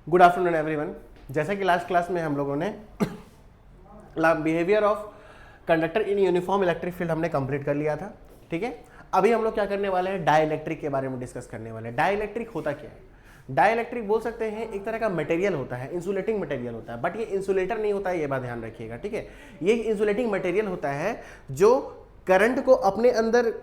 Good afternoon everyone. जैसा कि last class में हम लोगों ने behaviour of conductor in uniform electric field हमने कंप्लीट कर लिया था। ठीक है, अभी हम लोग क्या करने वाले हैं, डाइलेक्ट्रिक के बारे में डिस्कस करने वाले हैं। डाइलेक्ट्रिक होता क्या है? डाइलेक्ट्रिक बोल सकते हैं एक तरह का मटेरियल होता है, इंसुलेटिंग मटेरियल होता है, बट ये इंसुलेटर नहीं होता है, ये बात ध्यान रखिएगा। ठीक है, ये इंसुलेटिंग मटेरियल होता है जो करंट को अपने अंदर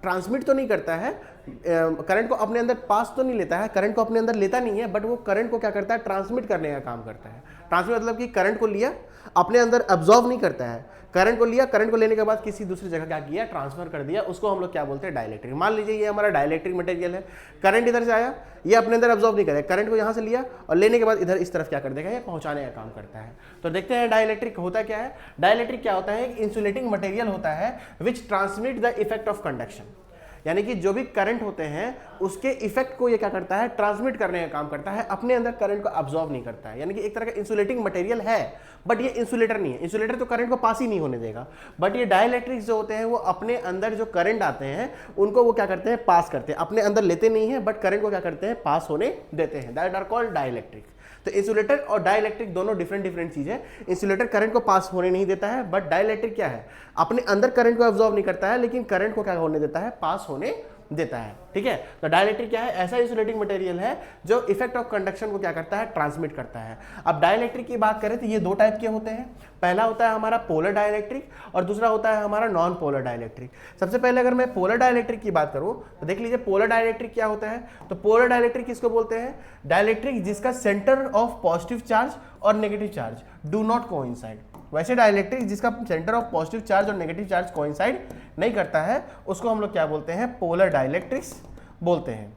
ट्रांसमिट तो नहीं करता है, करंट को अपने अंदर पास तो नहीं लेता है, करंट को अपने अंदर लेता नहीं है, बट वो करंट को क्या करता है, ट्रांसमिट करने का काम करता है। ट्रांसमिट मतलब कि करंट को लिया, अपने अंदर अब्जॉर्व नहीं करता है, करंट को लिया, करंट को लेने के बाद किसी दूसरी जगह क्या किया, ट्रांसफर कर दिया, उसको हम लोग क्या बोलते हैं, डाइलेक्ट्रिक। मान लीजिए ये हमारा डाइलेक्ट्रिक मटेरियल है, करंट इधर से आया, ये अपने अंदर अब्जॉर्व नहीं करेगा, करंट को यहाँ से लिया और लेने के बाद इधर इस तरफ क्या कर देगा, ये पहुंचाने का काम करता है। तो देखते हैं डाइलेक्ट्रिक होता क्या है। डाइलेक्ट्रिक क्या होता है, इंसुलेटिंग मटेरियल होता है which transmit the effect of conduction, यानी कि जो भी करंट होते हैं उसके इफेक्ट को ये क्या करता है, ट्रांसमिट करने का काम करता है, अपने अंदर करंट को अब्सॉर्ब नहीं करता है। यानी कि एक तरह का इंसुलेटिंग मटेरियल है, बट ये इंसुलेटर नहीं है। इंसुलेटर तो करंट को पास ही नहीं होने देगा, बट ये डाइलेक्ट्रिक्स जो होते हैं वो अपने अंदर जो करंट आते हैं उनको वो क्या करते हैं, पास करते हैं, अपने अंदर लेते नहीं है, बट करंट को क्या करते हैं, पास होने देते हैं। That are called dielectric. तो इंसुलेटर और डाइलेक्ट्रिक दोनों डिफरेंट चीज है। इंसुलेटर करंट को पास होने नहीं देता है, बट डाइलेक्ट्रिक क्या है, अपने अंदर करंट को अब्सॉर्ब नहीं करता है, लेकिन करंट को क्या होने देता है, पास होने देता है। ठीक है, तो डाइलेक्ट्रिक क्या है, ऐसा इंसुलेटिंग मटेरियल है जो इफेक्ट ऑफ कंडक्शन को क्या करता है, ट्रांसमिट करता है। अब डाइलेक्ट्रिक की बात करें तो ये दो टाइप के होते हैं। पहला होता है हमारा पोलर डाइलेक्ट्रिक और दूसरा होता है हमारा नॉन पोलर डाइलेक्ट्रिक। सबसे पहले अगर मैं पोलर डाइलेक्ट्रिक की बात करूं तो देख लीजिए पोलर डाइलेक्ट्रिक क्या होता है। तो पोलर डाइलेक्ट्रिक किसको बोलते हैं, डाइलेक्ट्रिक जिसका सेंटर ऑफ पॉजिटिव चार्ज और negative charge do not coincide. वैसे डाइलेक्ट्रिक जिसका सेंटर ऑफ पॉजिटिव चार्ज और नेगेटिव चार्ज कोइंसाइड नहीं करता है उसको हम लोग क्या बोलते हैं, पोलर डाइलेक्ट्रिक्स बोलते हैं।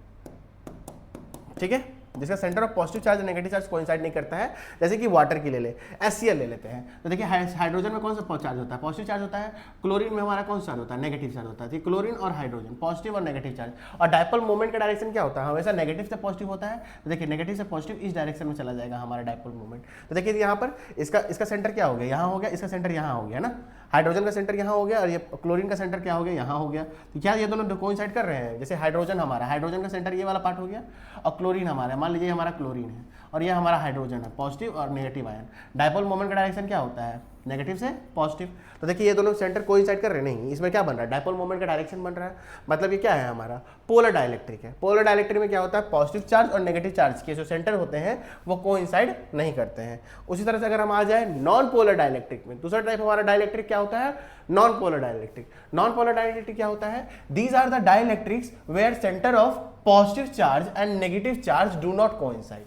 ठीक है, जिसका सेंटर ऑफ पॉजिटिव चार्ज और नेगेटिव चार्ज कोइंसाइड नहीं करता है। जैसे कि वाटर की ले ले, HCl ले लेते हैं, तो देखिए हाइड्रोजन में कौन सा चार्ज होता है, पॉजिटिव चार्ज होता है। क्लोरीन में हमारा कौन सा चार्ज होता है, नेगेटिव चार्ज होता है। क्लोरीन और हाइड्रोजन पॉजिटिव और नेगेटिव चार्ज। और डायपोल मोमेंट का डायरेक्शन क्या होता है, हमेशा नेगेटिव से पॉजिटिव होता है। तो देखिए नेगेटिव से पॉजिटिव इस डायरेक्शन में चला जाएगा हमारा डायपोल मोमेंट। तो देखिए यहाँ पर इसका सेंटर क्या हो गया, यहाँ हो गया, इसका सेंटर यहाँ हो गया ना, हाइड्रोजन का सेंटर यहाँ हो गया और ये क्लोरीन का सेंटर क्या हो गया, यहाँ हो गया। तो क्या ये दोनों कोइंसाइड कर रहे हैं। जैसे हाइड्रोजन हमारा, हाइड्रोजन का सेंटर ये वाला पार्ट हो गया और क्लोरीन हमारा, मान लीजिए हमारा क्लोरीन है और ये हमारा हाइड्रोजन है, पॉजिटिव और नेगेटिव आयन। डायपोल मोमेंट का डायरेक्शन क्या होता है, नेगेटिव से पॉजिटिव। तो देखिए ये दोनों सेंटर कोइंसाइड कर रहे नहीं, इसमें क्या बन रहा है, डायपोल मोमेंट का डायरेक्शन बन रहा है। मतलब ये क्या है, हमारा पोलर डाइलेक्ट्रिक है। पोलर डाइलेक्ट्रिक में क्या होता है, पॉजिटिव चार्ज और नेगेटिव चार्ज के जो सेंटर होते हैं वो कोइंसाइड नहीं करते हैं। उसी तरह से अगर हम आ जाए नॉन पोलर डाइलेक्ट्रिक में, दूसरा टाइप हमारा डाइलेक्ट्रिक क्या होता है, non polar dielectric. Non polar dielectric क्या होता है, these are the dielectrics where centre of positive charge and negative charge do not coincide.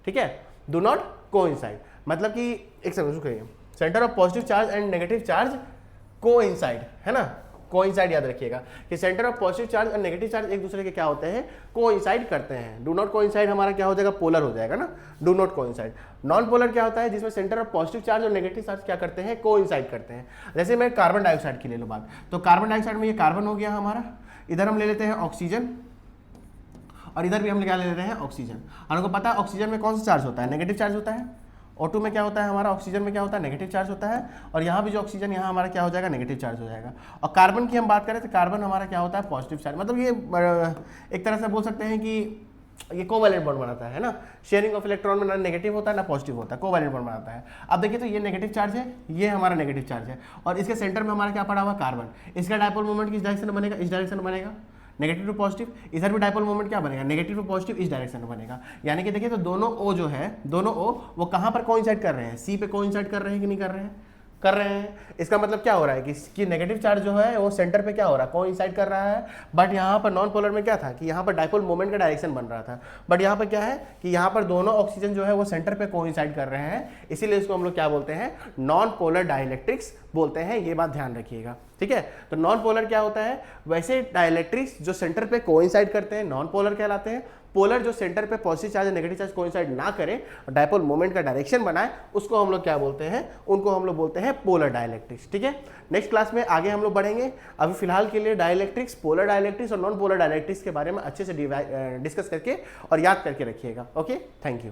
ठीक है, डू नॉट कोइंसाइड मतलब कि एक सेकंड रुकिए, centre of positive charge and negative charge coincide है ना, कोइंसाइड याद रखिएगा कि सेंटर ऑफ पॉजिटिव चार्ज और नेगेटिव चार्ज एक दूसरे के क्या होते हैं, कोइंसाइड करते हैं। डू नॉट कोइंसाइड हमारा क्या हो जाएगा, पोलर हो जाएगा ना, do not coincide. Non polar क्या होता है, जिसमें सेंटर ऑफ पॉजिटिव चार्ज और नेगेटिव चार्ज क्या करते हैं, कोइंसाइड करते हैं। जैसे मैं कार्बन डाइऑक्साइड की ले लो बात, तो कार्बन डाइऑक्साइड में ये कार्बन हो गया हमारा, इधर हम ले लेते हैं ऑक्सीजन और इधर भी हम क्या ले लेते हैं, ऑक्सीजन। हमको पता है ऑक्सीजन में कौन सा चार्ज होता है, नेगेटिव चार्ज होता है। O2 में क्या होता है हमारा, ऑक्सीजन में क्या होता है, नेगेटिव चार्ज होता है। और यहाँ भी जो ऑक्सीजन यहाँ हमारा क्या हो जाएगा, नेगेटिव चार्ज हो जाएगा। और कार्बन की हम बात करें तो कार्बन हमारा क्या होता है, पॉजिटिव चार्ज। मतलब ये एक तरह से बोल सकते हैं कि ये कोवैलेंट बॉन्ड बनाता है ना, शेयरिंग ऑफ इलेक्ट्रॉन में ना नेगेटिव होता है ना पॉजिटिव होता है, कोवैलेंट बॉन्ड बनाता है। अब देखिए तो ये नेगेटिव चार्ज है, ये हमारा नेगेटिव चार्ज है और इसके सेंटर में हमारा क्या पड़ा हुआ, कार्बन। इसका डायपोल मोमेंट किस डायरेक्शन में बनेगा, इस डायरेक्शन में बनेगा, नेगेटिव टू पॉजिटिव। इधर भी डायपोल मोमेंट क्या बनेगा, नेगेटिव टू पॉजिटिव इस डायरेक्शन में बनेगा। यानी कि देखिए तो दोनों O जो है, दोनों O वो कहाँ पर कोइंसाइड कर रहे हैं, C पे कोइंसाइड कर रहे हैं कि नहीं कर रहे हैं, कर रहे हैं। इसका मतलब क्या हो रहा है कि नेगेटिव चार्ज जो है वो सेंटर पे क्या हो रहा है, कोइंसाइड कर रहा है। बट यहाँ पर नॉन पोलर में क्या था कि यहाँ पर डायपोल मोमेंट का डायरेक्शन बन रहा था, बट यहाँ पर क्या है कि यहाँ पर दोनों ऑक्सीजन जो है वो सेंटर पे कोइंसाइड कर रहे हैं, इसीलिए इसको हम लोग क्या बोलते हैं, नॉन पोलर डाइलेक्ट्रिक्स बोलते हैं। ये बात ध्यान रखिएगा, ठीक है। तो नॉन पोलर क्या होता है, वैसे डाइलेक्ट्रिक्स जो सेंटर पे कोइंसाइड करते हैं नॉन पोलर कहलाते हैं। पोलर जो सेंटर पे पॉजिटिव चार्ज और नेगेटिव चार्ज कोइंसाइड ना करें और डायपोल मोमेंट का डायरेक्शन बनाए, उसको हम लोग क्या बोलते हैं, उनको हम लोग बोलते हैं पोलर डाइलेक्ट्रिक्स। ठीक है, नेक्स्ट क्लास में आगे हम लोग बढ़ेंगे। अभी फिलहाल के लिए डाइलेक्ट्रिक्स, पोलर डाइलेक्ट्रिक्स और नॉन पोलर डाइलेक्ट्रिक्स के बारे में अच्छे से डिस्कस करके और याद करके रखिएगा। Okay, thank you.